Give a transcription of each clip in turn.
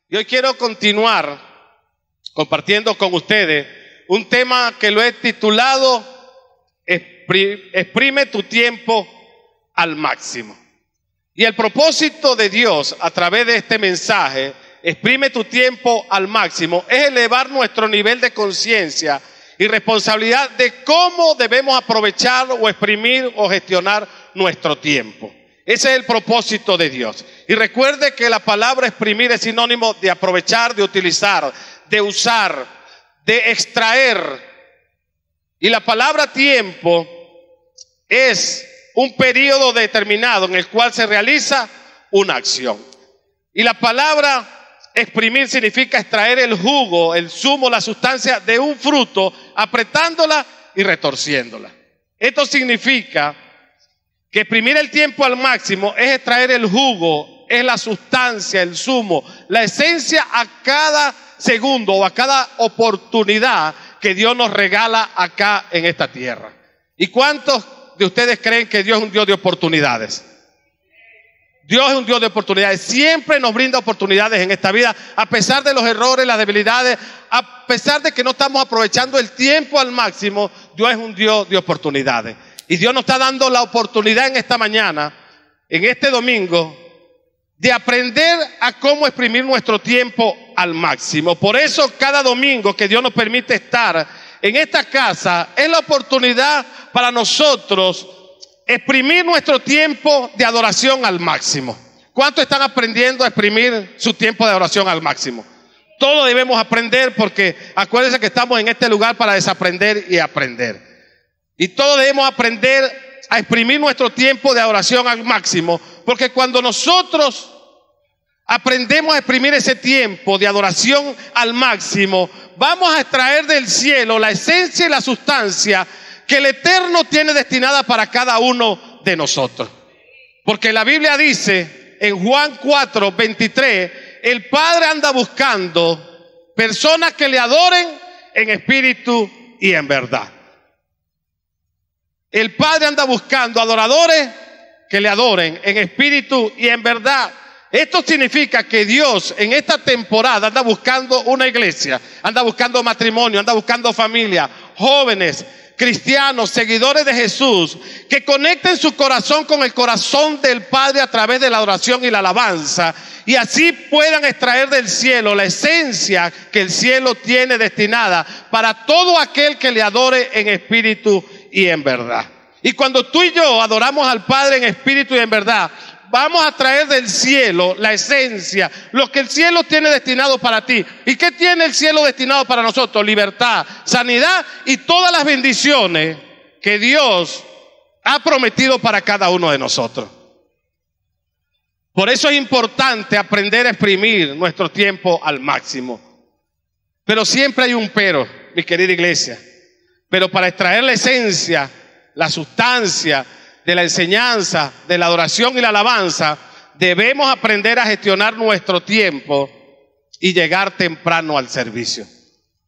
Y hoy quiero continuar compartiendo con ustedes un tema que lo he titulado Exprime tu tiempo al máximo. Y el propósito de Dios a través de este mensaje, Exprime tu tiempo al máximo, es elevar nuestro nivel de conciencia y responsabilidad de cómo debemos aprovechar o exprimir o gestionar nuestro tiempo. Ese es el propósito de Dios. Y recuerde que la palabra exprimir es sinónimo de aprovechar, de utilizar, de usar, de extraer. Y la palabra tiempo es un periodo determinado en el cual se realiza una acción. Y la palabra exprimir significa extraer el jugo, el zumo, la sustancia de un fruto, apretándola y retorciéndola. Esto significa que exprimir el tiempo al máximo es extraer el jugo, es la sustancia, el zumo, la esencia a cada segundo o a cada oportunidad que Dios nos regala acá en esta tierra. ¿Y cuántos de ustedes creen que Dios es un Dios de oportunidades? Dios es un Dios de oportunidades. Siempre nos brinda oportunidades en esta vida, a pesar de los errores, las debilidades, a pesar de que no estamos aprovechando el tiempo al máximo. Dios es un Dios de oportunidades. Y Dios nos está dando la oportunidad en esta mañana, en este domingo, de aprender a cómo exprimir nuestro tiempo al máximo. Por eso cada domingo que Dios nos permite estar en esta casa es la oportunidad para nosotros exprimir nuestro tiempo de adoración al máximo. ¿Cuántos están aprendiendo a exprimir su tiempo de adoración al máximo? Todos debemos aprender, porque acuérdense que estamos en este lugar para desaprender y aprender. Y todos debemos aprender a exprimir nuestro tiempo de adoración al máximo, porque cuando nosotros aprendemos a exprimir ese tiempo de adoración al máximo, vamos a extraer del cielo la esencia y la sustancia que el Eterno tiene destinada para cada uno de nosotros. Porque la Biblia dice en Juan 4:23, el Padre anda buscando personas que le adoren en espíritu y en verdad. El Padre anda buscando adoradores que le adoren en espíritu y en verdad. Esto significa que Dios en esta temporada anda buscando una iglesia, anda buscando matrimonio, anda buscando familia, jóvenes, cristianos, seguidores de Jesús, que conecten su corazón con el corazón del Padre a través de la adoración y la alabanza, y así puedan extraer del cielo la esencia que el cielo tiene destinada para todo aquel que le adore en espíritu y en verdad. Y cuando tú y yo adoramos al Padre en espíritu y en verdad, vamos a traer del cielo la esencia, lo que el cielo tiene destinado para ti. ¿Y qué tiene el cielo destinado para nosotros? Libertad, sanidad y todas las bendiciones que Dios ha prometido para cada uno de nosotros. Por eso es importante aprender a exprimir nuestro tiempo al máximo. Pero siempre hay un pero, mi querida iglesia. Pero para extraer la esencia, la sustancia de la enseñanza, de la adoración y la alabanza, debemos aprender a gestionar nuestro tiempo y llegar temprano al servicio.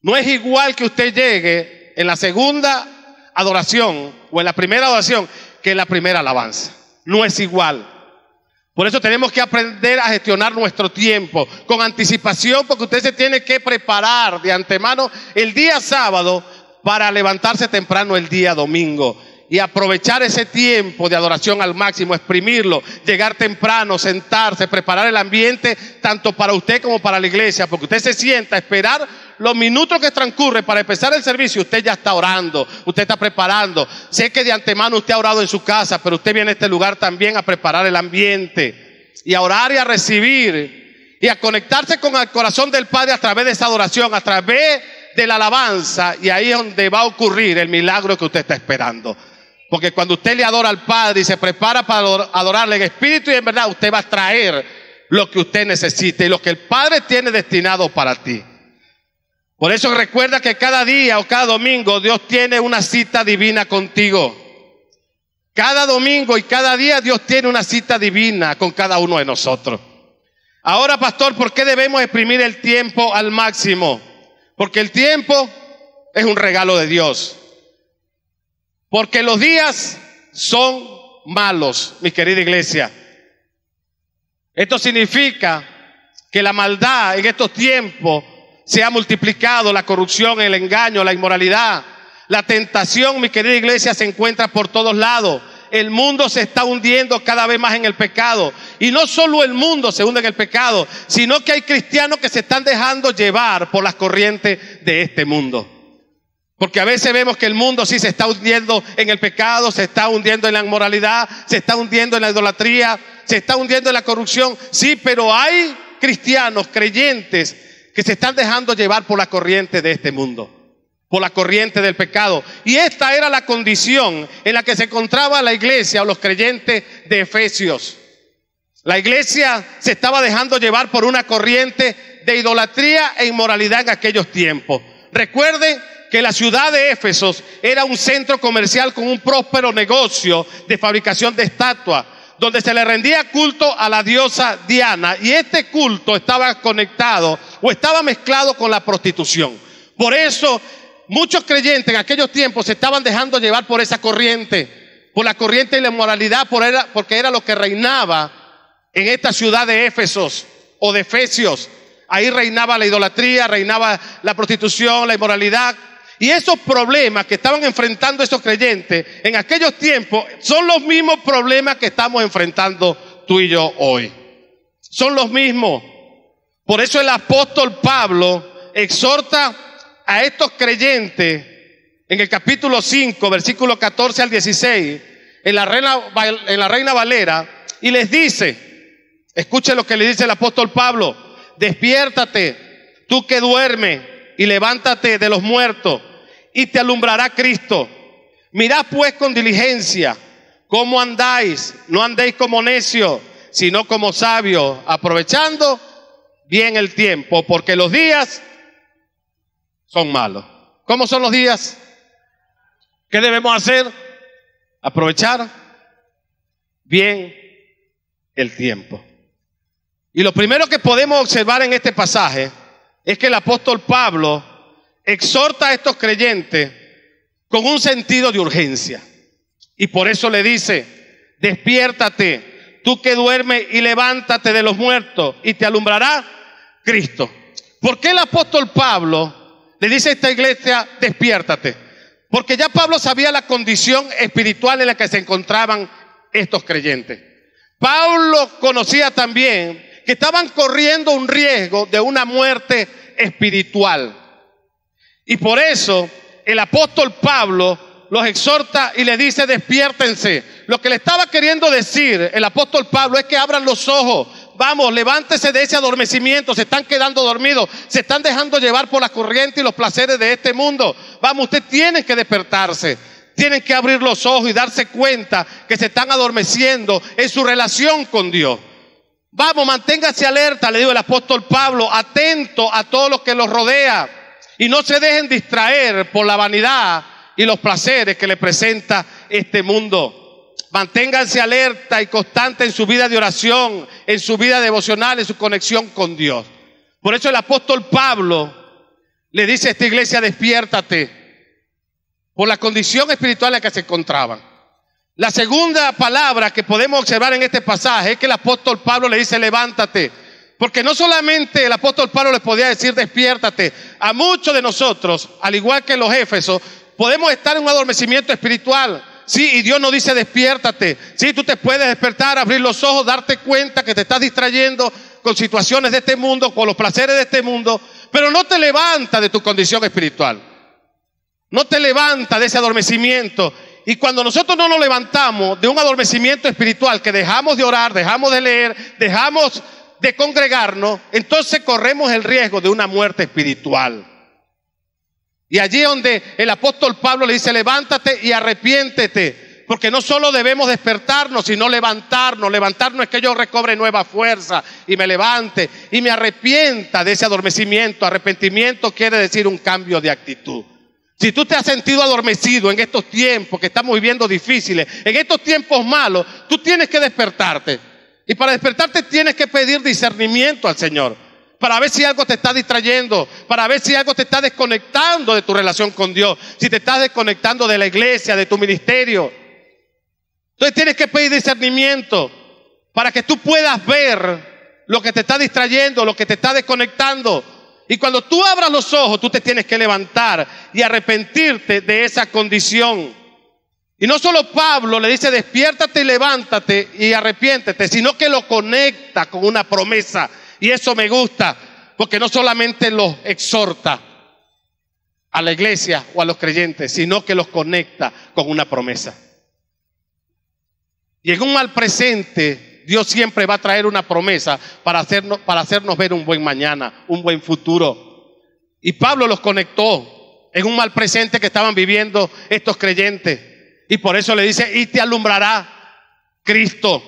No es igual que usted llegue en la segunda adoración o en la primera adoración que en la primera alabanza. No es igual. Por eso tenemos que aprender a gestionar nuestro tiempo con anticipación, porque usted se tiene que preparar de antemano el día sábado para levantarse temprano el día domingo. Y aprovechar ese tiempo de adoración al máximo, exprimirlo, llegar temprano, sentarse, preparar el ambiente tanto para usted como para la iglesia, porque usted se sienta a esperar los minutos que transcurren para empezar el servicio. Usted ya está orando, usted está preparando. Sé que de antemano usted ha orado en su casa, pero usted viene a este lugar también a preparar el ambiente y a orar y a recibir y a conectarse con el corazón del Padre a través de esa adoración, a través de la alabanza, y ahí es donde va a ocurrir el milagro que usted está esperando. Porque cuando usted le adora al Padre y se prepara para adorarle en espíritu y en verdad, usted va a traer lo que usted necesite y lo que el Padre tiene destinado para ti. Por eso recuerda que cada día o cada domingo Dios tiene una cita divina contigo. Cada domingo y cada día Dios tiene una cita divina con cada uno de nosotros. Ahora, pastor, ¿por qué debemos exprimir el tiempo al máximo? Porque el tiempo es un regalo de Dios. Porque los días son malos, mi querida iglesia. Esto significa que la maldad en estos tiempos se ha multiplicado, la corrupción, el engaño, la inmoralidad. La tentación, mi querida iglesia, se encuentra por todos lados. El mundo se está hundiendo cada vez más en el pecado. Y no solo el mundo se hunde en el pecado, sino que hay cristianos que se están dejando llevar por las corrientes de este mundo. Porque a veces vemos que el mundo sí se está hundiendo en el pecado, se está hundiendo en la inmoralidad, se está hundiendo en la idolatría, se está hundiendo en la corrupción. Sí, pero hay cristianos, creyentes, que se están dejando llevar por la corriente de este mundo, por la corriente del pecado. Y esta era la condición en la que se encontraba la iglesia o los creyentes de Efesios. La iglesia se estaba dejando llevar por una corriente de idolatría e inmoralidad en aquellos tiempos. Recuerden que la ciudad de Éfesos era un centro comercial con un próspero negocio de fabricación de estatuas, donde se le rendía culto a la diosa Diana, y este culto estaba conectado o estaba mezclado con la prostitución. Por eso muchos creyentes en aquellos tiempos se estaban dejando llevar por esa corriente, por la corriente de la inmoralidad, porque era lo que reinaba en esta ciudad de Éfesos o de Efesios. Ahí reinaba la idolatría, reinaba la prostitución, la inmoralidad. Y esos problemas que estaban enfrentando esos creyentes en aquellos tiempos son los mismos problemas que estamos enfrentando tú y yo hoy. Son los mismos. Por eso el apóstol Pablo exhorta a estos creyentes en el capítulo 5, versículo 14 al 16, en la Reina Valera, y les dice, escuchen lo que le dice el apóstol Pablo: despiértate, tú que duermes, y levántate de los muertos, y te alumbrará Cristo. Mirad pues con diligencia cómo andáis, no andéis como necios, sino como sabios, aprovechando bien el tiempo, porque los días son malos. ¿Cómo son los días? ¿Qué debemos hacer? Aprovechar bien el tiempo. Y lo primero que podemos observar en este pasaje es que el apóstol Pablo exhorta a estos creyentes con un sentido de urgencia. Y por eso le dice: despiértate, tú que duermes, y levántate de los muertos, y te alumbrará Cristo. ¿Por qué el apóstol Pablo le dice a esta iglesia: despiértate? Porque ya Pablo sabía la condición espiritual en la que se encontraban estos creyentes. Pablo conocía también que estaban corriendo un riesgo de una muerte espiritual. Y por eso el apóstol Pablo los exhorta y les dice: despiértense. Lo que le estaba queriendo decir el apóstol Pablo es que abran los ojos. Vamos, levántese de ese adormecimiento. Se están quedando dormidos, se están dejando llevar por la corriente y los placeres de este mundo. Vamos, ustedes tienen que despertarse, tienen que abrir los ojos y darse cuenta que se están adormeciendo en su relación con Dios. Vamos, manténgase alerta, le digo el apóstol Pablo, atento a todo lo que los rodea, y no se dejen distraer por la vanidad y los placeres que le presenta este mundo. Manténganse alerta y constante en su vida de oración, en su vida devocional, en su conexión con Dios. Por eso el apóstol Pablo le dice a esta iglesia: despiértate, por la condición espiritual en la que se encontraban. La segunda palabra que podemos observar en este pasaje es que el apóstol Pablo le dice: levántate. Porque no solamente el apóstol Pablo les podía decir despiértate. A muchos de nosotros, al igual que los Éfesos, podemos estar en un adormecimiento espiritual. Sí, y Dios nos dice despiértate. Sí, tú te puedes despertar, abrir los ojos, darte cuenta que te estás distrayendo con situaciones de este mundo, con los placeres de este mundo, pero no te levanta de tu condición espiritual. No te levanta de ese adormecimiento. Y cuando nosotros no nos levantamos de un adormecimiento espiritual, que dejamos de orar, dejamos de leer, dejamos de congregarnos, entonces corremos el riesgo de una muerte espiritual. Y allí donde el apóstol Pablo le dice: levántate y arrepiéntete, porque no solo debemos despertarnos, sino levantarnos. Levantarnos es que yo recobre nueva fuerza y me levante y me arrepienta de ese adormecimiento. Arrepentimiento quiere decir un cambio de actitud. Si tú te has sentido adormecido en estos tiempos que estamos viviendo difíciles, en estos tiempos malos, tú tienes que despertarte. Y para despertarte tienes que pedir discernimiento al Señor, para ver si algo te está distrayendo, para ver si algo te está desconectando de tu relación con Dios, si te estás desconectando de la iglesia, de tu ministerio. Entonces tienes que pedir discernimiento para que tú puedas ver lo que te está distrayendo, lo que te está desconectando. Y cuando tú abras los ojos, tú te tienes que levantar y arrepentirte de esa condición. Y no solo Pablo le dice despiértate y levántate y arrepiéntete, sino que lo conecta con una promesa. Y eso me gusta, porque no solamente los exhorta a la iglesia o a los creyentes, sino que los conecta con una promesa. Y en un mal presente, Dios siempre va a traer una promesa para hacernos ver un buen mañana, un buen futuro. Y Pablo los conectó en un mal presente que estaban viviendo estos creyentes. Y por eso le dice, y te alumbrará Cristo.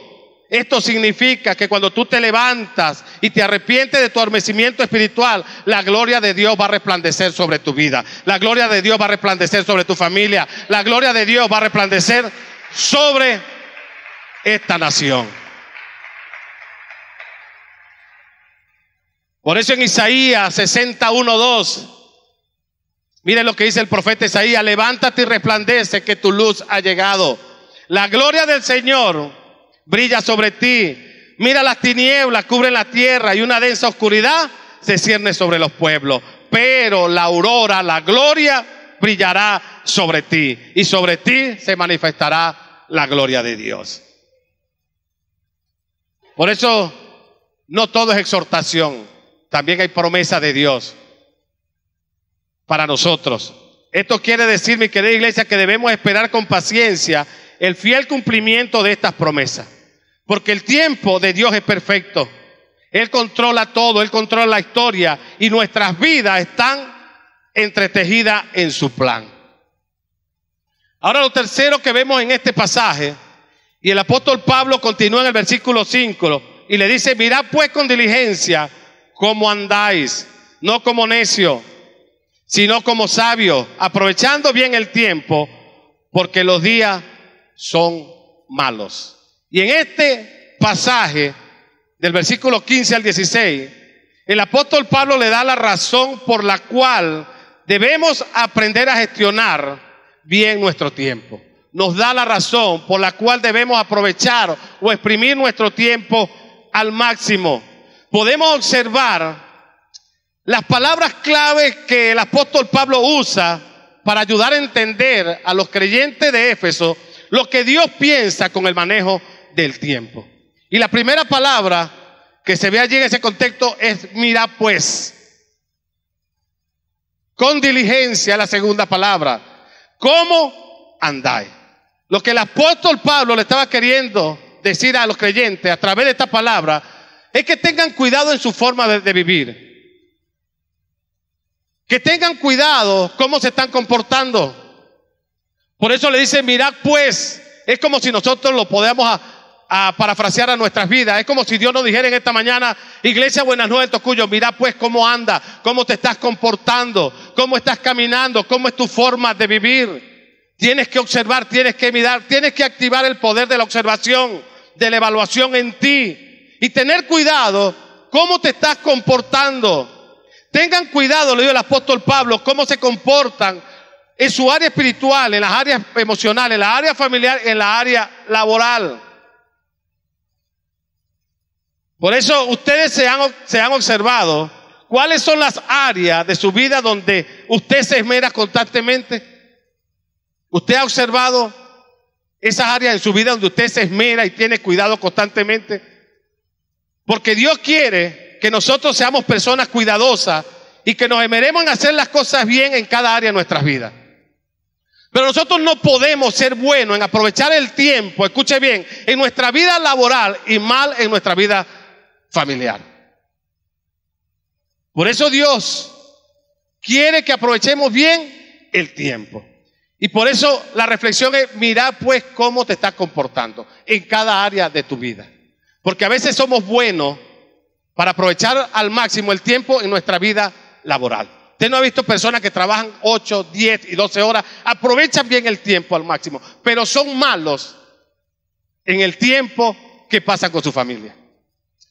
Esto significa que cuando tú te levantas y te arrepientes de tu adormecimiento espiritual, la gloria de Dios va a resplandecer sobre tu vida. La gloria de Dios va a resplandecer sobre tu familia. La gloria de Dios va a resplandecer sobre esta nación. Por eso en Isaías 61:2, miren lo que dice el profeta Isaías: levántate y resplandece, que tu luz ha llegado. La gloria del Señor brilla sobre ti. Mira, las tinieblas cubren la tierra y una densa oscuridad se cierne sobre los pueblos. Pero la aurora, la gloria, brillará sobre ti, y sobre ti se manifestará la gloria de Dios. Por eso no todo es exhortación, también hay promesa de Dios para nosotros. Esto quiere decir, mi querida iglesia, que debemos esperar con paciencia el fiel cumplimiento de estas promesas, porque el tiempo de Dios es perfecto. Él controla todo, Él controla la historia, y nuestras vidas están entretejidas en su plan. Ahora, lo tercero que vemos en este pasaje, y el apóstol Pablo continúa en el versículo 5 y le dice: mirad pues con diligencia cómo andáis, no como necios, sino como sabios, aprovechando bien el tiempo, porque los días son malos. Y en este pasaje, del versículo 15 al 16, el apóstol Pablo le da la razón por la cual debemos aprender a gestionar bien nuestro tiempo. Nos da la razón por la cual debemos aprovechar o exprimir nuestro tiempo al máximo. Podemos observar las palabras claves que el apóstol Pablo usa para ayudar a entender a los creyentes de Éfeso lo que Dios piensa con el manejo del tiempo. Y la primera palabra que se ve allí en ese contexto es mirad pues. Con diligencia, la segunda palabra. ¿Cómo andáis? Lo que el apóstol Pablo le estaba queriendo decir a los creyentes a través de esta palabra es que tengan cuidado en su forma de vivir. Que tengan cuidado cómo se están comportando. Por eso le dice mirad pues. Es como si nosotros lo podamos a parafrasear a nuestras vidas. Es como si Dios nos dijera en esta mañana: iglesia Buenas Nuevas del Tocuyo, mirad pues cómo anda, cómo te estás comportando, cómo estás caminando, cómo es tu forma de vivir. Tienes que observar, tienes que mirar, tienes que activar el poder de la observación, de la evaluación en ti, y tener cuidado cómo te estás comportando. Tengan cuidado, le dijo el apóstol Pablo, cómo se comportan en su área espiritual, en las áreas emocionales, en la área familiar, en la área laboral. Por eso ustedes se han observado cuáles son las áreas de su vida donde usted se esmera constantemente. ¿Usted ha observado esas áreas en su vida donde usted se esmera y tiene cuidado constantemente? Porque Dios quiere que nosotros seamos personas cuidadosas y que nos esmeremos en hacer las cosas bien en cada área de nuestras vidas. Pero nosotros no podemos ser buenos en aprovechar el tiempo, escuche bien, en nuestra vida laboral y mal en nuestra vida familiar. Por eso Dios quiere que aprovechemos bien el tiempo. Y por eso la reflexión es: mira pues cómo te estás comportando en cada área de tu vida. Porque a veces somos buenos para aprovechar al máximo el tiempo en nuestra vida laboral. Usted no ha visto personas que trabajan 8, 10 y 12 horas, aprovechan bien el tiempo al máximo, pero son malos en el tiempo que pasan con su familia.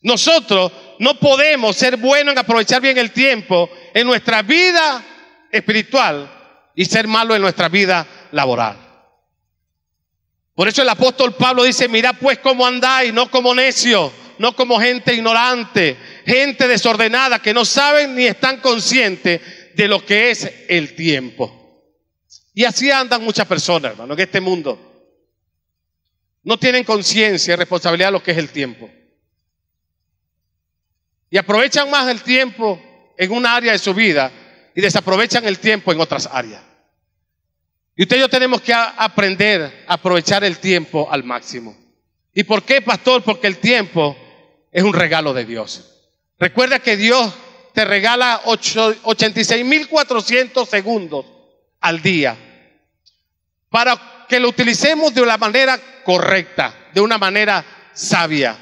Nosotros no podemos ser buenos en aprovechar bien el tiempo en nuestra vida espiritual y ser malos en nuestra vida laboral. Por eso el apóstol Pablo dice: mirad pues cómo andáis, no como necios. no como gente ignorante, gente desordenada que no saben ni están conscientes de lo que es el tiempo. Y así andan muchas personas, hermano, en este mundo. No tienen conciencia y responsabilidad de lo que es el tiempo. Y aprovechan más el tiempo en una área de su vida y desaprovechan el tiempo en otras áreas. Y usted y yo tenemos que aprender a aprovechar el tiempo al máximo. ¿Y por qué, pastor? Porque el tiempo es un regalo de Dios. Recuerda que Dios te regala 86.400 segundos al día para que lo utilicemos de una manera correcta, de una manera sabia.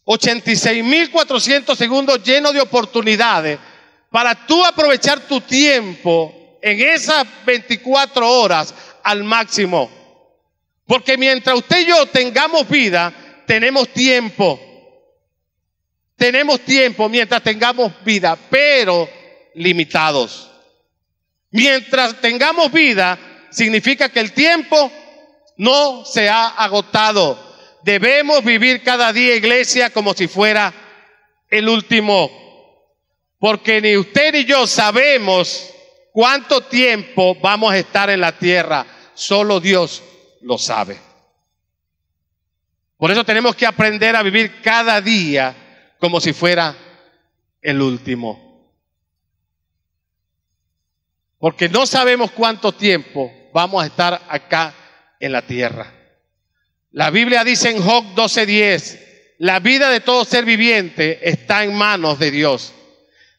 86.400 segundos llenos de oportunidades para tú aprovechar tu tiempo en esas 24 horas al máximo. Porque mientras usted y yo tengamos vida, tenemos tiempo. Tenemos tiempo mientras tengamos vida, pero limitados. Mientras tengamos vida, significa que el tiempo no se ha agotado. Debemos vivir cada día, iglesia, como si fuera el último. Porque ni usted ni yo sabemos cuánto tiempo vamos a estar en la tierra. Solo Dios lo sabe. Por eso tenemos que aprender a vivir cada día como si fuera el último. Porque no sabemos cuánto tiempo vamos a estar acá en la tierra. La Biblia dice en Job 12:10, la vida de todo ser viviente está en manos de Dios.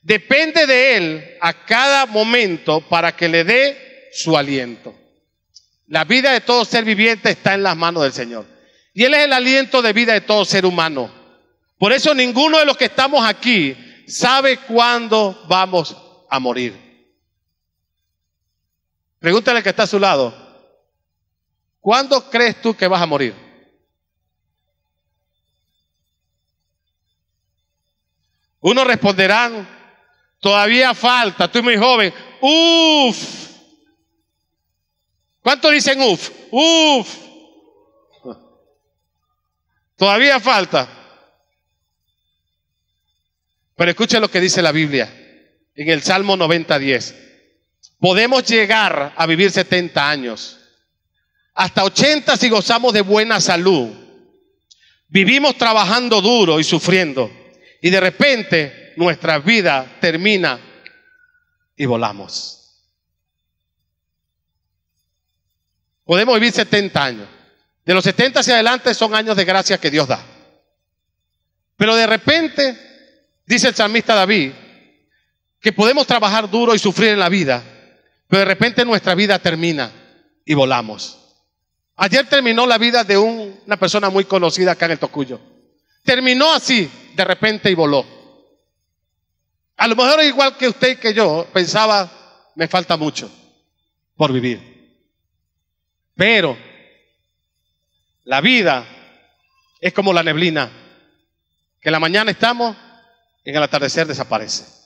Depende de Él a cada momento para que le dé su aliento. La vida de todo ser viviente está en las manos del Señor. Y Él es el aliento de vida de todo ser humano. Por eso ninguno de los que estamos aquí sabe cuándo vamos a morir. Pregúntale al que está a su lado, ¿cuándo crees tú que vas a morir? Unos responderán, todavía falta, estoy muy joven. Uf. ¿Cuántos dicen uf? Uf. Todavía falta. Pero escuche lo que dice la Biblia en el Salmo 90:10. Podemos llegar a vivir 70 años, hasta 80 si gozamos de buena salud. Vivimos trabajando duro y sufriendo, y de repente nuestra vida termina y volamos. Podemos vivir 70 años. De los 70 hacia adelante son años de gracia que Dios da. Pero de repente, dice el salmista David, que podemos trabajar duro y sufrir en la vida, pero de repente nuestra vida termina y volamos. Ayer terminó la vida de una persona muy conocida acá en el Tocuyo. Terminó así, de repente, y voló. A lo mejor igual que usted y que yo, pensaba, me falta mucho por vivir. Pero la vida es como la neblina, que en la mañana estamos, en el atardecer desaparece.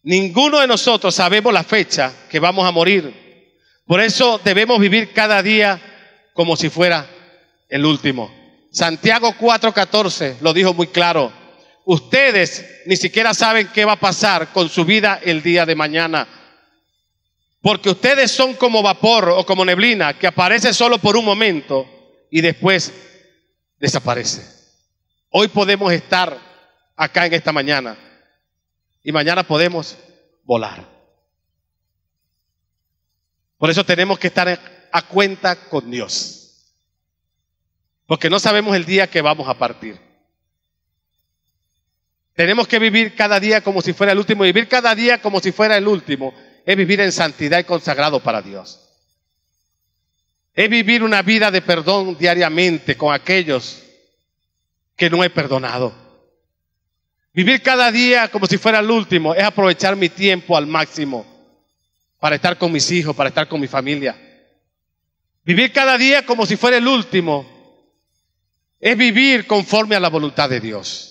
Ninguno de nosotros sabemos la fecha que vamos a morir. Por eso debemos vivir cada día como si fuera el último. Santiago 4:14 lo dijo muy claro. Ustedes ni siquiera saben qué va a pasar con su vida el día de mañana. Porque ustedes son como vapor o como neblina que aparece solo por un momento y después desaparece. Hoy podemos estar acá en esta mañana y mañana podemos volar. Por eso tenemos que estar a cuenta con Dios. Porque no sabemos el día que vamos a partir. Tenemos que vivir cada día como si fuera el último. Vivir cada día como si fuera el último es vivir en santidad y consagrado para Dios. Es vivir una vida de perdón diariamente con aquellos que no he perdonado. Vivir cada día como si fuera el último es aprovechar mi tiempo al máximo para estar con mis hijos, para estar con mi familia. Vivir cada día como si fuera el último es vivir conforme a la voluntad de Dios.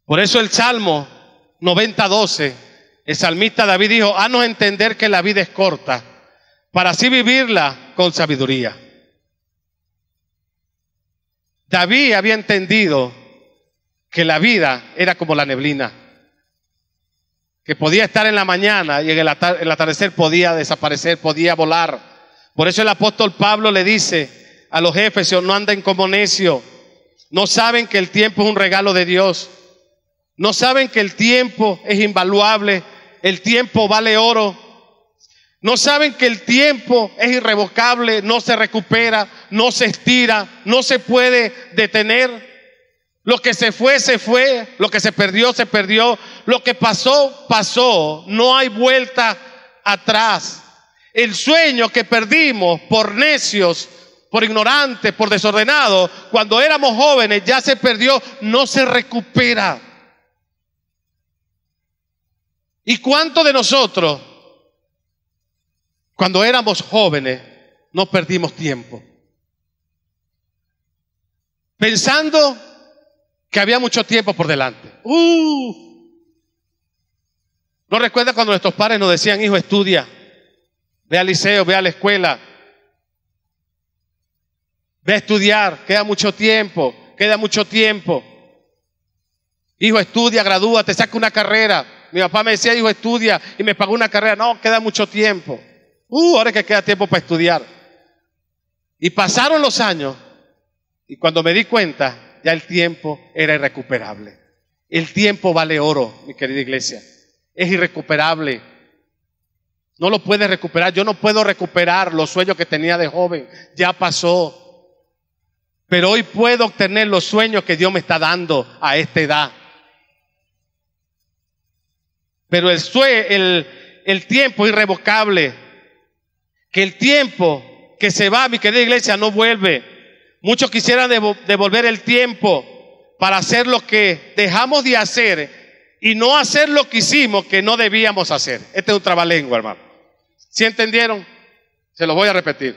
Por eso el Salmo 90:12, el salmista David dijo, haznos entender que la vida es corta, para así vivirla con sabiduría. David había entendido que la vida era como la neblina, que podía estar en la mañana y en el atardecer podía desaparecer, podía volar. Por eso el apóstol Pablo le dice a los efesios: no anden como necios, no saben que el tiempo es un regalo de Dios, no saben que el tiempo es invaluable, el tiempo vale oro, no saben que el tiempo es irrevocable, no se recupera, no se estira, no se puede detener. Lo que se fue, lo que se perdió, lo que pasó, pasó, no hay vuelta atrás. El sueño que perdimos por necios, por ignorantes, por desordenados, cuando éramos jóvenes, ya se perdió, no se recupera. ¿Y cuántos de nosotros, cuando éramos jóvenes, no perdimos tiempo? Pensando que había mucho tiempo por delante. ¿No recuerdas cuando nuestros padres nos decían: hijo, estudia, ve al liceo, ve a la escuela, ve a estudiar, queda mucho tiempo, hijo, estudia, gradúate, saca una carrera? Mi papá me decía: hijo, estudia, y me pagó una carrera. No, queda mucho tiempo. Ahora es que queda tiempo para estudiar. Y pasaron los años, y cuando me di cuenta, ya el tiempo era irrecuperable. El tiempo vale oro, mi querida iglesia. Es irrecuperable. No lo puedes recuperar. Yo no puedo recuperar los sueños que tenía de joven. Ya pasó. Pero hoy puedo obtener los sueños que Dios me está dando a esta edad. Pero el tiempo es irrevocable. Que el tiempo que se va, mi querida iglesia, no vuelve. Muchos quisieran devolver el tiempo para hacer lo que dejamos de hacer y no hacer lo que hicimos que no debíamos hacer. Este es un trabalengua, hermano. ¿Sí entendieron? Se lo voy a repetir.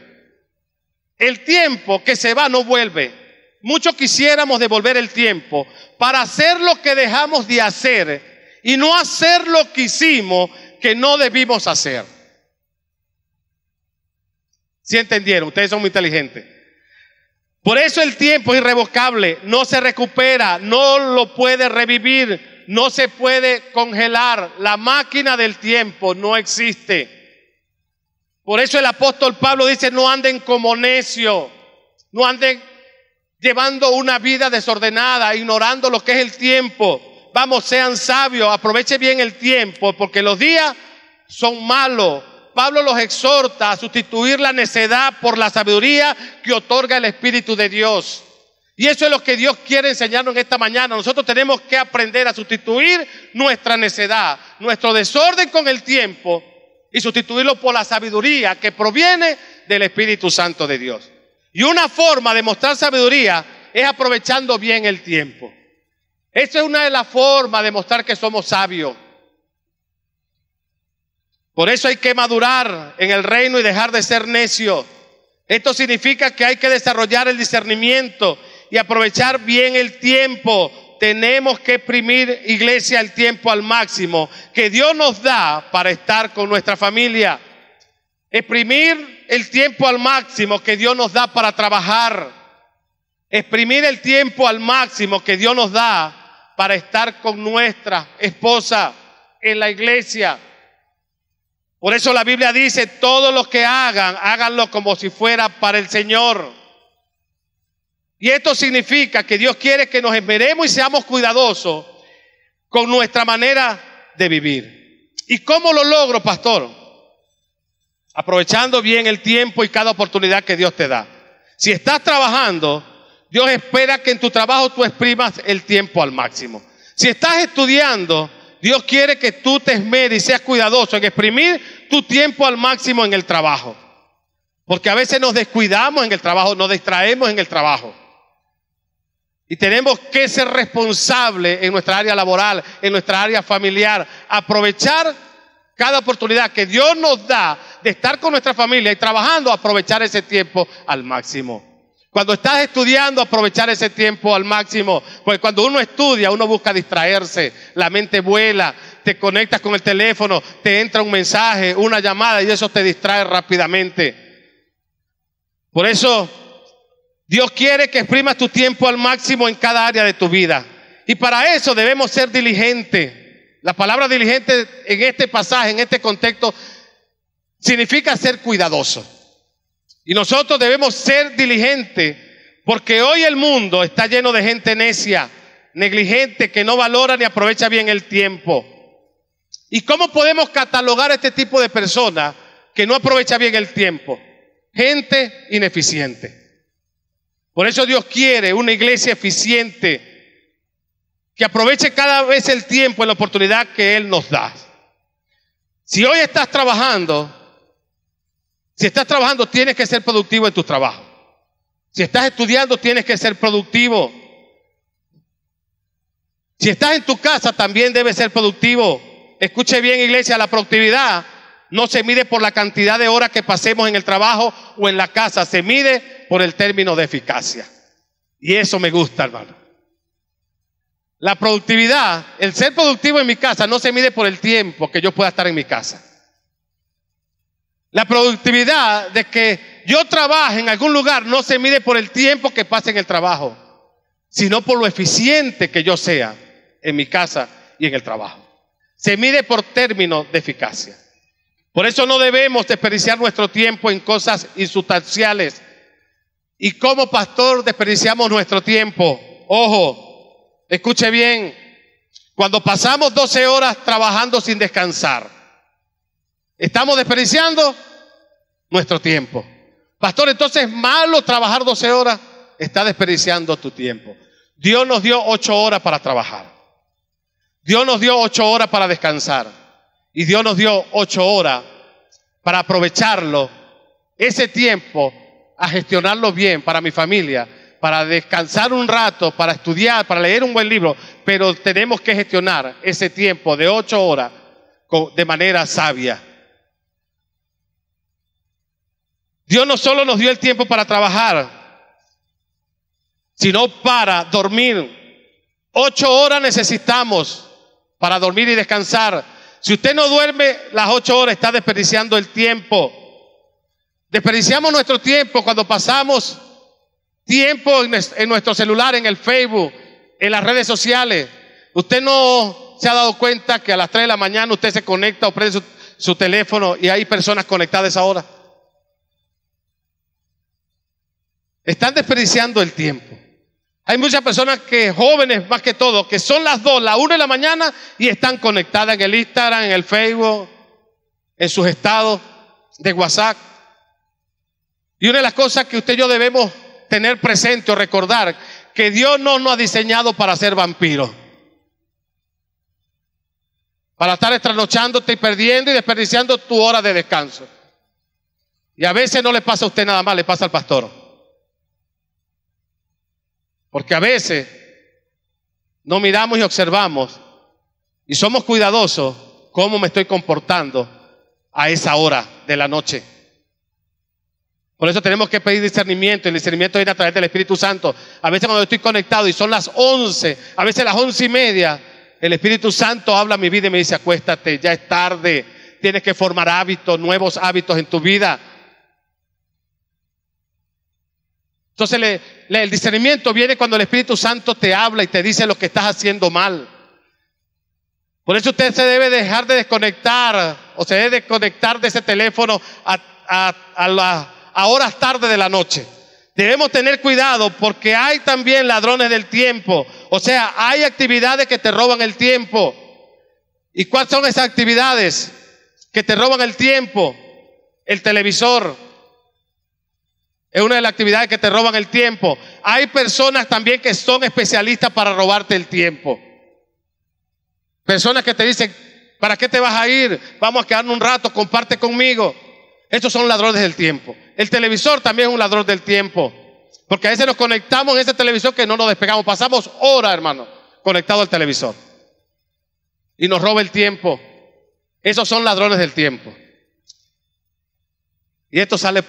El tiempo que se va no vuelve. Muchos quisiéramos devolver el tiempo para hacer lo que dejamos de hacer y no hacer lo que hicimos que no debimos hacer. ¿Sí entendieron? Ustedes son muy inteligentes. Por eso el tiempo es irrevocable, no se recupera, no lo puede revivir, no se puede congelar. La máquina del tiempo no existe. Por eso el apóstol Pablo dice: no anden como necios, no anden llevando una vida desordenada, ignorando lo que es el tiempo. Vamos, sean sabios, aprovechen bien el tiempo, porque los días son malos. Pablo los exhorta a sustituir la necedad por la sabiduría que otorga el Espíritu de Dios. Y eso es lo que Dios quiere enseñarnos en esta mañana. Nosotros tenemos que aprender a sustituir nuestra necedad, nuestro desorden con el tiempo, y sustituirlo por la sabiduría que proviene del Espíritu Santo de Dios. Y una forma de mostrar sabiduría es aprovechando bien el tiempo. Esa es una de las formas de mostrar que somos sabios. Por eso hay que madurar en el reino y dejar de ser necio. Esto significa que hay que desarrollar el discernimiento y aprovechar bien el tiempo. Tenemos que exprimir, iglesia, el tiempo al máximo que Dios nos da para estar con nuestra familia. Exprimir el tiempo al máximo que Dios nos da para trabajar. Exprimir el tiempo al máximo que Dios nos da para estar con nuestra esposa en la iglesia. Por eso la Biblia dice: todo lo que hagan, háganlo como si fuera para el Señor. Y esto significa que Dios quiere que nos esmeremos y seamos cuidadosos con nuestra manera de vivir. ¿Y cómo lo logro, pastor? Aprovechando bien el tiempo y cada oportunidad que Dios te da. Si estás trabajando, Dios espera que en tu trabajo tú exprimas el tiempo al máximo. Si estás estudiando, Dios quiere que tú te esmeres y seas cuidadoso en exprimir tu tiempo al máximo en el trabajo. Porque a veces nos descuidamos en el trabajo, nos distraemos en el trabajo. Y tenemos que ser responsables en nuestra área laboral, en nuestra área familiar. Aprovechar cada oportunidad que Dios nos da de estar con nuestra familia y trabajando, aprovechar ese tiempo al máximo. Cuando estás estudiando, aprovechar ese tiempo al máximo. Porque cuando uno estudia, uno busca distraerse, la mente vuela, te conectas con el teléfono, te entra un mensaje, una llamada y eso te distrae rápidamente. Por eso Dios quiere que exprimas tu tiempo al máximo en cada área de tu vida. Y para eso debemos ser diligentes. La palabra diligente en este pasaje, en este contexto, significa ser cuidadoso. Y nosotros debemos ser diligentes porque hoy el mundo está lleno de gente necia, negligente, que no valora ni aprovecha bien el tiempo. ¿Y cómo podemos catalogar a este tipo de personas que no aprovecha bien el tiempo? Gente ineficiente. Por eso Dios quiere una iglesia eficiente que aproveche cada vez el tiempo y la oportunidad que Él nos da. Si hoy estás trabajando, tienes que ser productivo en tu trabajo. Si estás estudiando, tienes que ser productivo. Si estás en tu casa, también debes ser productivo. Escuche bien, iglesia, la productividad no se mide por la cantidad de horas que pasemos en el trabajo o en la casa, se mide por el término de eficacia. Y eso me gusta, hermano. La productividad, el ser productivo en mi casa no se mide por el tiempo que yo pueda estar en mi casa. La productividad de que yo trabaje en algún lugar no se mide por el tiempo que pase en el trabajo, sino por lo eficiente que yo sea en mi casa y en el trabajo. Se mide por términos de eficacia. Por eso no debemos desperdiciar nuestro tiempo en cosas insustanciales. ¿Y como pastor desperdiciamos nuestro tiempo? Ojo, escuche bien. Cuando pasamos 12 horas trabajando sin descansar, estamos desperdiciando nuestro tiempo. Pastor, entonces es malo trabajar 12 horas. Está desperdiciando tu tiempo. Dios nos dio 8 horas para trabajar. Dios nos dio 8 horas para descansar. Y Dios nos dio 8 horas para aprovecharlo, ese tiempo, a gestionarlo bien para mi familia, para descansar un rato, para estudiar, para leer un buen libro. Pero tenemos que gestionar ese tiempo de 8 horas de manera sabia. Dios no solo nos dio el tiempo para trabajar, sino para dormir. 8 horas necesitamos para dormir y descansar. Si usted no duerme las 8 horas, está desperdiciando el tiempo. Desperdiciamos nuestro tiempo cuando pasamos tiempo en nuestro celular, en el Facebook, en las redes sociales. Usted no se ha dado cuenta que a las 3 de la mañana usted se conecta o prende su teléfono y hay personas conectadas a esa hora. Están desperdiciando el tiempo. Hay muchas personas jóvenes más que todo, que son las 2, la 1 de la mañana y están conectadas en el Instagram, en el Facebook, en sus estados de WhatsApp. Y una de las cosas que usted y yo debemos tener presente o recordar, que Dios no nos ha diseñado para ser vampiros. Para estar trasnochándote y perdiendo y desperdiciando tu hora de descanso. Y a veces no le pasa a usted nada más, le pasa al pastor. Porque a veces no miramos y observamos y somos cuidadosos cómo me estoy comportando a esa hora de la noche. Por eso tenemos que pedir discernimiento. El discernimiento viene a través del Espíritu Santo. A veces cuando estoy conectado y son las 11, a veces las 11:30, el Espíritu Santo habla a mi vida y me dice: acuéstate, ya es tarde, tienes que formar hábitos, nuevos hábitos en tu vida. Entonces el discernimiento viene cuando el Espíritu Santo te habla y te dice lo que estás haciendo mal. Por eso usted se debe dejar de desconectar o se debe desconectar de ese teléfono a horas tarde de la noche. Debemos tener cuidado porque hay también ladrones del tiempo. O sea, hay actividades que te roban el tiempo. ¿Y cuáles son esas actividades que te roban el tiempo? El televisor es una de las actividades que te roban el tiempo. Hay personas también que son especialistas para robarte el tiempo. Personas que te dicen: ¿para qué te vas a ir? Vamos a quedarnos un rato, comparte conmigo. Estos son ladrones del tiempo. El televisor también es un ladrón del tiempo. Porque a veces nos conectamos en ese televisor que no nos despegamos. Pasamos horas, hermano, conectados al televisor. Y nos roba el tiempo. Esos son ladrones del tiempo. Y esto sale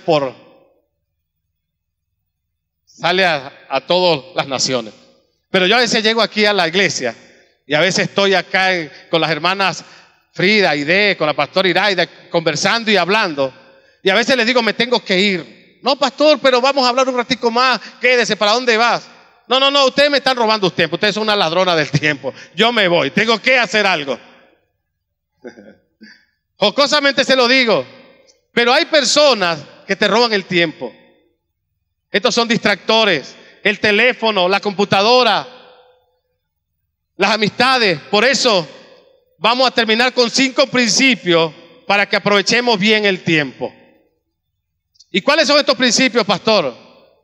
a todas las naciones. Pero yo a veces llego aquí a la iglesia y a veces estoy acá con las hermanas Frida, Ide, con la pastora Iraida, conversando y hablando. Y a veces les digo: me tengo que ir, No, pastor, pero vamos a hablar un ratico más. Quédese, ¿para dónde vas? No, ustedes me están robando tiempo. Ustedes son una ladrona del tiempo. Yo me voy, tengo que hacer algo. Jocosamente se lo digo. Pero hay personas que te roban el tiempo. Estos son distractores. El teléfono, la computadora, las amistades. Por eso vamos a terminar con 5 principios para que aprovechemos bien el tiempo. ¿Y cuáles son estos principios, pastor?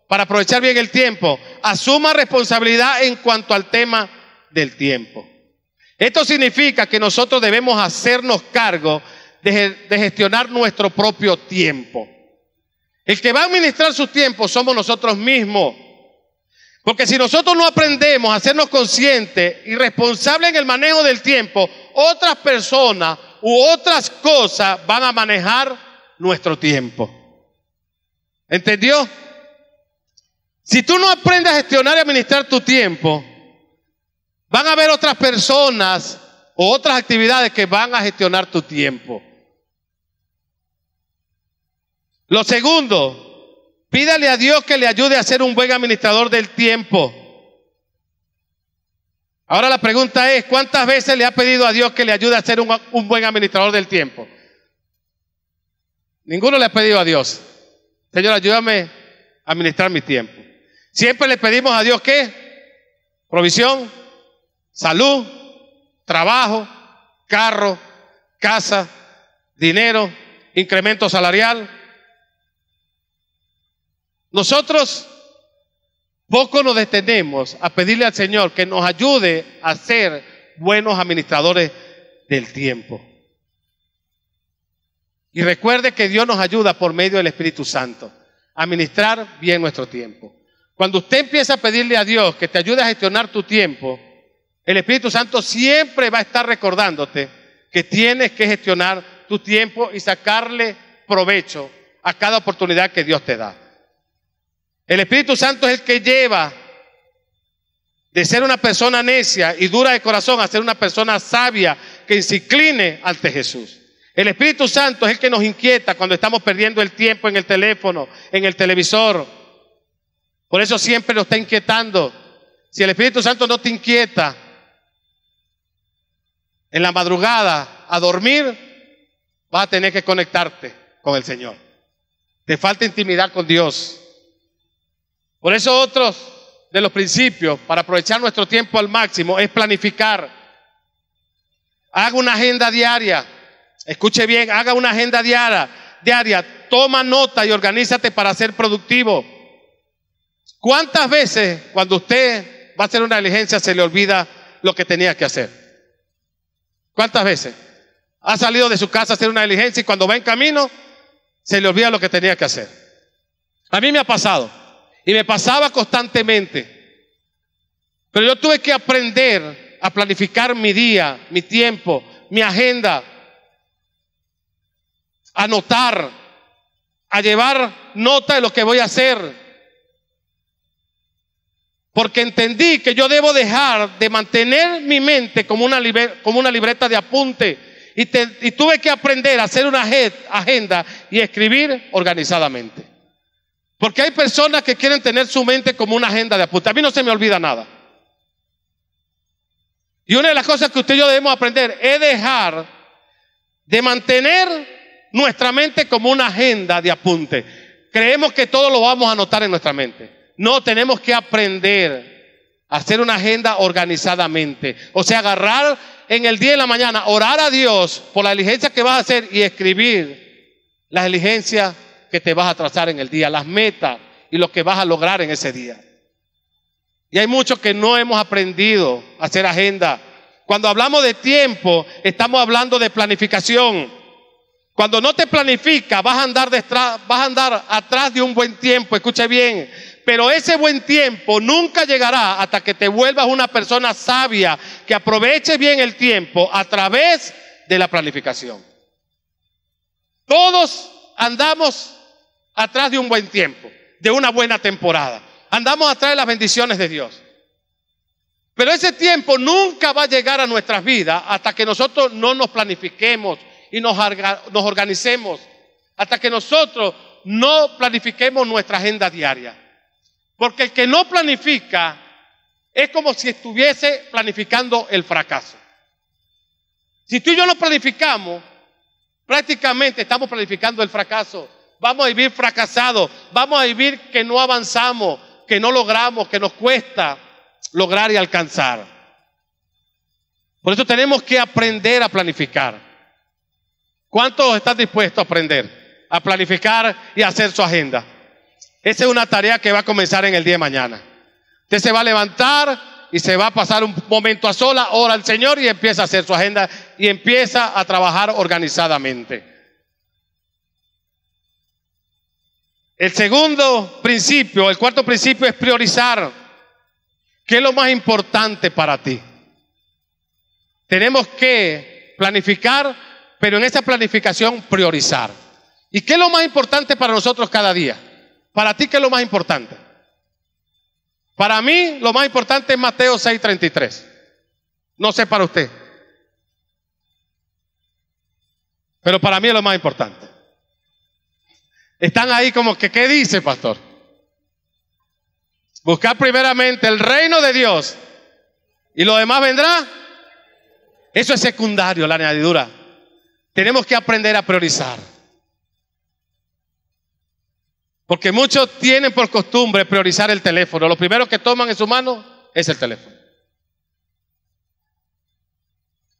Para aprovechar bien el tiempo. Asuma responsabilidad en cuanto al tema del tiempo. Esto significa que nosotros debemos hacernos cargo de gestionar nuestro propio tiempo. El que va a administrar su tiempo somos nosotros mismos. Porque si nosotros no aprendemos a hacernos conscientes y responsables en el manejo del tiempo, otras personas u otras cosas van a manejar nuestro tiempo. ¿Entendió? Si tú no aprendes a gestionar y administrar tu tiempo, van a haber otras personas o otras actividades que van a gestionar tu tiempo. Lo segundo, pídale a Dios que le ayude a ser un buen administrador del tiempo. Ahora la pregunta es, ¿cuántas veces le ha pedido a Dios que le ayude a ser un buen administrador del tiempo? Ninguno le ha pedido a Dios: Señor, ayúdame a administrar mi tiempo. Siempre le pedimos a Dios ¿qué? Provisión, salud, trabajo, carro, casa, dinero, incremento salarial. Nosotros poco nos detenemos a pedirle al Señor que nos ayude a ser buenos administradores del tiempo. Y recuerde que Dios nos ayuda por medio del Espíritu Santo a administrar bien nuestro tiempo. Cuando usted empieza a pedirle a Dios que te ayude a gestionar tu tiempo, el Espíritu Santo siempre va a estar recordándote que tienes que gestionar tu tiempo y sacarle provecho a cada oportunidad que Dios te da. El Espíritu Santo es el que lleva de ser una persona necia y dura de corazón a ser una persona sabia que se incline ante Jesús. El Espíritu Santo es el que nos inquieta cuando estamos perdiendo el tiempo en el teléfono, en el televisor. Por eso siempre nos está inquietando. Si el Espíritu Santo no te inquieta en la madrugada a dormir, vas a tener que conectarte con el Señor. Te falta intimidad con Dios. Por eso otros de los principios para aprovechar nuestro tiempo al máximo es planificar. Haga una agenda diaria. Escuche bien, haga una agenda diaria. Toma nota y organízate para ser productivo. ¿Cuántas veces cuando usted va a hacer una diligencia se le olvida lo que tenía que hacer? ¿Cuántas veces? Ha salido de su casa a hacer una diligencia y cuando va en camino se le olvida lo que tenía que hacer. A mí me ha pasado. Y me pasaba constantemente. Pero yo tuve que aprender a planificar mi día, mi tiempo, mi agenda. A anotar, a llevar nota de lo que voy a hacer. Porque entendí que yo debo dejar de mantener mi mente como una libreta de apunte. Y tuve que aprender a hacer una agenda y escribir organizadamente. Porque hay personas que quieren tener su mente como una agenda de apuntes. A mí no se me olvida nada. Y una de las cosas que usted y yo debemos aprender es dejar de mantener nuestra mente como una agenda de apuntes. Creemos que todo lo vamos a anotar en nuestra mente. No, tenemos que aprender a hacer una agenda organizadamente. O sea, agarrar en el día de la mañana, orar a Dios por la diligencia que vas a hacer y escribir las diligencias que te vas a trazar en el día, las metas y lo que vas a lograr en ese día. Y hay muchos que no hemos aprendido a hacer agenda. Cuando hablamos de tiempo, estamos hablando de planificación. Cuando no te planificas, vas a andar atrás de un buen tiempo, escuche bien. Pero ese buen tiempo nunca llegará hasta que te vuelvas una persona sabia, que aproveche bien el tiempo a través de la planificación. Todos andamos atrás de un buen tiempo, de una buena temporada. Andamos atrás de las bendiciones de Dios. Pero ese tiempo nunca va a llegar a nuestras vidas hasta que nosotros no nos planifiquemos y nos organicemos. Hasta que nosotros no planifiquemos nuestra agenda diaria. Porque el que no planifica es como si estuviese planificando el fracaso. Si tú y yo no planificamos, prácticamente estamos planificando el fracaso. Vamos a vivir fracasados, vamos a vivir que no avanzamos, que no logramos, que nos cuesta lograr y alcanzar. Por eso tenemos que aprender a planificar. ¿Cuántos están dispuestos a aprender a planificar y a hacer su agenda? Esa es una tarea que va a comenzar en el día de mañana. Usted se va a levantar y se va a pasar un momento a sola, ora al Señor y empieza a hacer su agenda y empieza a trabajar organizadamente. El segundo principio, el cuarto principio es priorizar. ¿Qué es lo más importante para ti? Tenemos que planificar, pero en esa planificación priorizar. ¿Y qué es lo más importante para nosotros cada día? Para ti, ¿qué es lo más importante? Para mí, lo más importante es Mateo 6:33. No sé para usted. Pero para mí es lo más importante. Están ahí como que, ¿qué dice, pastor? Buscar primeramente el reino de Dios y lo demás vendrá. Eso es secundario, la añadidura. Tenemos que aprender a priorizar. Porque muchos tienen por costumbre priorizar el teléfono. Lo primero que toman en su mano es el teléfono.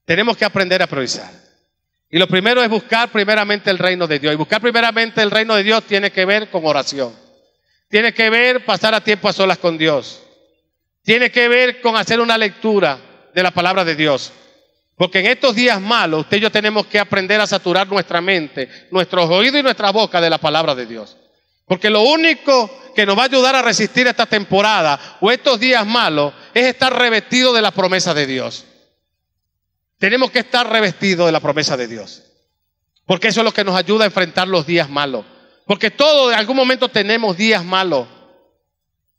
Tenemos que aprender a priorizar. Y lo primero es buscar primeramente el reino de Dios. Y buscar primeramente el reino de Dios tiene que ver con oración. Tiene que ver pasar a tiempo a solas con Dios. Tiene que ver con hacer una lectura de la palabra de Dios. Porque en estos días malos, usted y yo tenemos que aprender a saturar nuestra mente, nuestros oídos y nuestra boca de la palabra de Dios. Porque lo único que nos va a ayudar a resistir esta temporada o estos días malos es estar revestido de la promesa de Dios. Tenemos que estar revestidos de la promesa de Dios. Porque eso es lo que nos ayuda a enfrentar los días malos. Porque todos en algún momento tenemos días malos.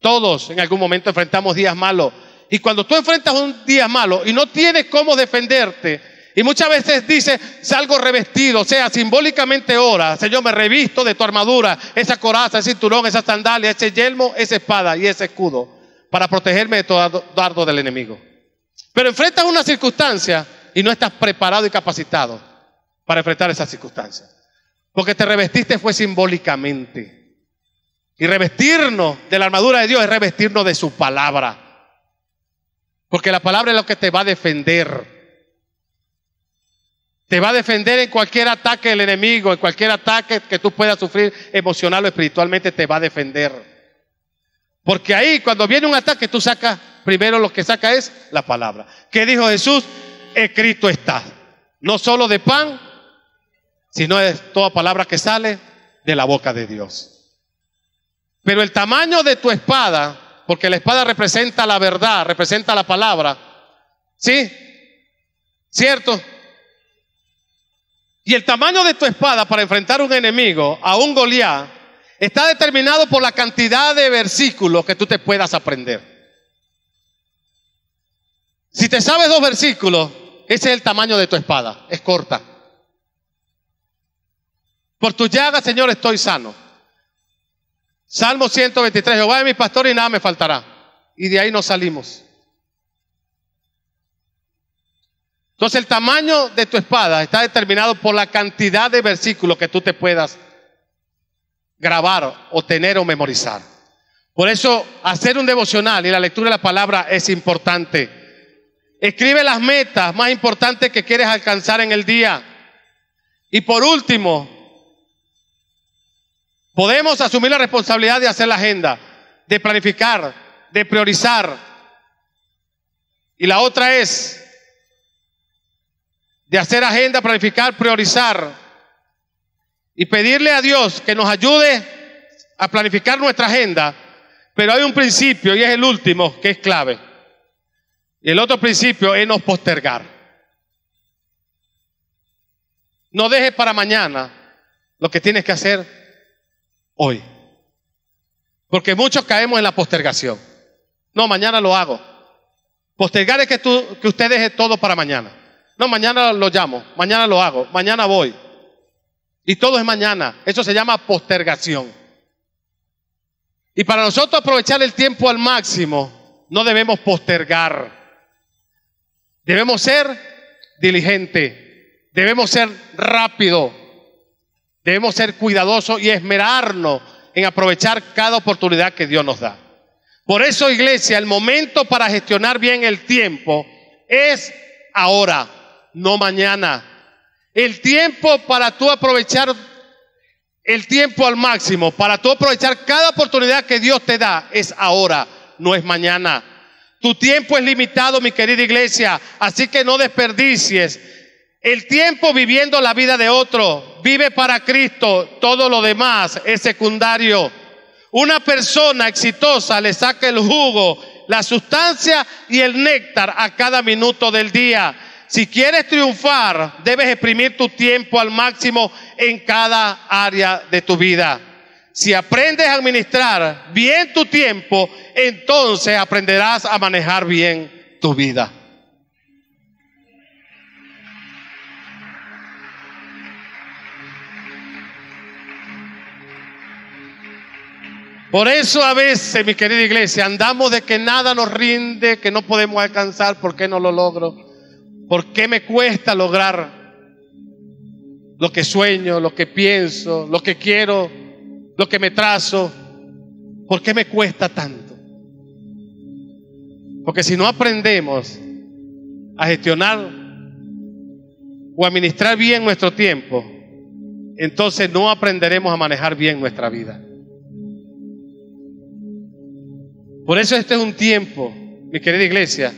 Todos en algún momento enfrentamos días malos. Y cuando tú enfrentas un día malo y no tienes cómo defenderte, y muchas veces dices, salgo revestido, o sea, simbólicamente ora, Señor, me revisto de tu armadura, esa coraza, ese cinturón, esa sandalia, ese yelmo, esa espada y ese escudo, para protegerme de todo dardo del enemigo. Pero enfrentas una circunstancia y no estás preparado y capacitado para enfrentar esa circunstancia. Porque te revestiste fue simbólicamente. Y revestirnos de la armadura de Dios es revestirnos de su palabra. Porque la palabra es lo que te va a defender. Te va a defender en cualquier ataque del enemigo, en cualquier ataque que tú puedas sufrir emocional o espiritualmente, te va a defender. Porque ahí cuando viene un ataque tú sacas, primero lo que saca es la palabra. ¿Qué dijo Jesús? Escrito está. No solo de pan, sino de toda palabra que sale de la boca de Dios. Pero el tamaño de tu espada, porque la espada representa la verdad, representa la palabra, ¿sí? ¿Cierto? Y el tamaño de tu espada para enfrentar a un enemigo, a un Goliat, está determinado por la cantidad de versículos que tú te puedas aprender. Si te sabes 2 versículos, ese es el tamaño de tu espada, es corta. Por tu llaga, Señor, estoy sano. Salmo 123, Jehová es mi pastor y nada me faltará. Y de ahí nos salimos. Entonces el tamaño de tu espada está determinado por la cantidad de versículos que tú te puedas grabar o tener o memorizar. Por eso hacer un devocional y la lectura de la palabra es importante. Escribe las metas más importantes que quieres alcanzar en el día. Y por último, podemos asumir la responsabilidad de hacer la agenda, de planificar, de priorizar. Y la otra es de hacer agenda, planificar, priorizar y pedirle a Dios que nos ayude a planificar nuestra agenda. Pero hay un principio y es el último que es clave. Y el otro principio es no postergar. No dejes para mañana lo que tienes que hacer hoy. Porque muchos caemos en la postergación. No, mañana lo hago. Postergar es que usted deje todo para mañana. No, mañana lo llamo, mañana lo hago, mañana voy. Y todo es mañana. Eso se llama postergación. Y para nosotros aprovechar el tiempo al máximo, no debemos postergar. Debemos ser diligentes. Debemos ser rápidos. Debemos ser cuidadosos y esmerarnos en aprovechar cada oportunidad que Dios nos da. Por eso, iglesia, el momento para gestionar bien el tiempo es ahora, no mañana. El tiempo para tú aprovechar el tiempo al máximo, para tú aprovechar cada oportunidad que Dios te da, es ahora, no es mañana. Tu tiempo es limitado, mi querida iglesia, así que no desperdicies el tiempo viviendo la vida de otro. Vive para Cristo, todo lo demás es secundario. Una persona exitosa le saca el jugo, la sustancia y el néctar a cada minuto del día. Si quieres triunfar, debes exprimir tu tiempo al máximo en cada área de tu vida. Si aprendes a administrar bien tu tiempo, entonces aprenderás a manejar bien tu vida. Por eso a veces, mi querida iglesia, andamos de que nada nos rinde, que no podemos alcanzar. ¿Por qué no lo logro? ¿Por qué me cuesta lograr lo que sueño, lo que pienso, lo que quiero, lo que me trazo? ¿Por qué me cuesta tanto? Porque si no aprendemos a gestionar o administrar bien nuestro tiempo, entonces no aprenderemos a manejar bien nuestra vida. Por eso este es un tiempo, mi querida iglesia,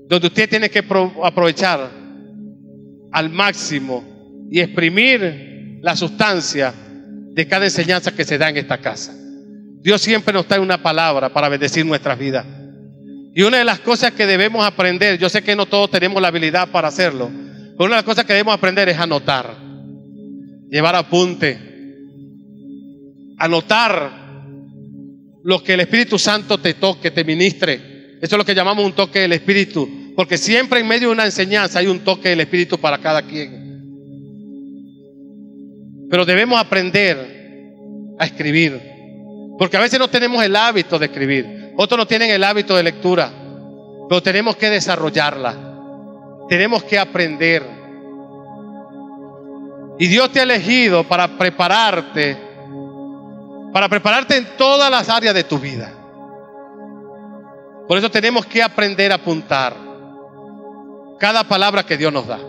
donde usted tiene que aprovechar al máximo y exprimir la sustancia de cada enseñanza que se da en esta casa. Dios siempre nos trae una palabra para bendecir nuestras vidas. Y una de las cosas que debemos aprender, yo sé que no todos tenemos la habilidad para hacerlo, pero una de las cosas que debemos aprender es anotar, llevar apunte, anotar lo que el Espíritu Santo te toque, te ministre. Eso es lo que llamamos un toque del Espíritu, porque siempre en medio de una enseñanza hay un toque del Espíritu para cada quien. Pero debemos aprender a escribir, porque a veces no tenemos el hábito de escribir, otros no tienen el hábito de lectura, pero tenemos que desarrollarla, tenemos que aprender. Y Dios te ha elegido para prepararte en todas las áreas de tu vida. Por eso tenemos que aprender a apuntar cada palabra que Dios nos da.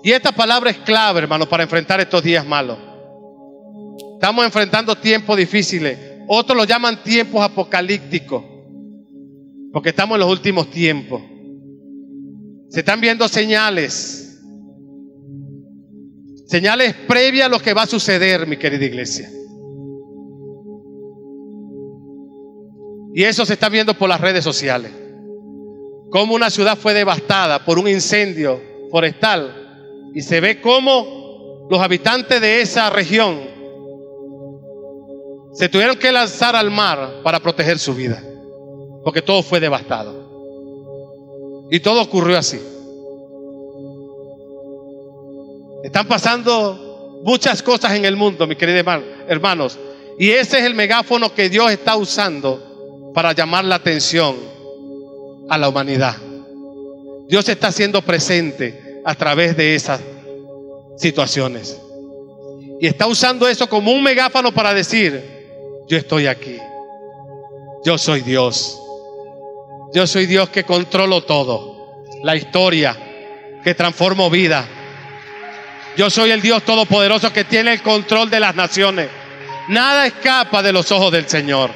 Y esta palabra es clave, hermano, para enfrentar estos días malos. Estamos enfrentando tiempos difíciles. Otros lo llaman tiempos apocalípticos, porque estamos en los últimos tiempos. Se están viendo señales previas a lo que va a suceder, mi querida iglesia. Y eso se está viendo por las redes sociales. Cómo una ciudad fue devastada por un incendio forestal. Y se ve cómo los habitantes de esa región se tuvieron que lanzar al mar para proteger su vida. Porque todo fue devastado. Y todo ocurrió así. Están pasando muchas cosas en el mundo, mis queridos hermanos. Y ese es el megáfono que Dios está usando para llamar la atención a la humanidad. Dios está haciendo presente a través de esas situaciones. Y está usando eso como un megáfono para decir: yo estoy aquí. Yo soy Dios. Yo soy Dios que controlo todo. La historia, que transformo vida. Yo soy el Dios todopoderoso que tiene el control de las naciones. Nada escapa de los ojos del Señor.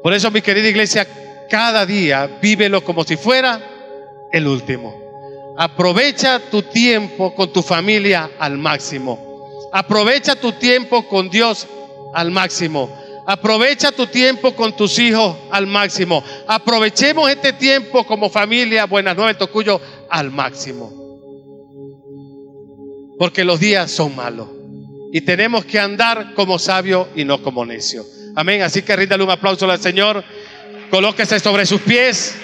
Por eso, mi querida iglesia, cada día vívelo como si fuera el último. Aprovecha tu tiempo con tu familia al máximo. Aprovecha tu tiempo con Dios al máximo. Aprovecha tu tiempo con tus hijos al máximo. Aprovechemos este tiempo como familia Buenas Nuevas Tocuyo al máximo. Porque los días son malos y tenemos que andar como sabios y no como necios. Amén. Así que ríndale un aplauso al Señor. Colóquese sobre sus pies.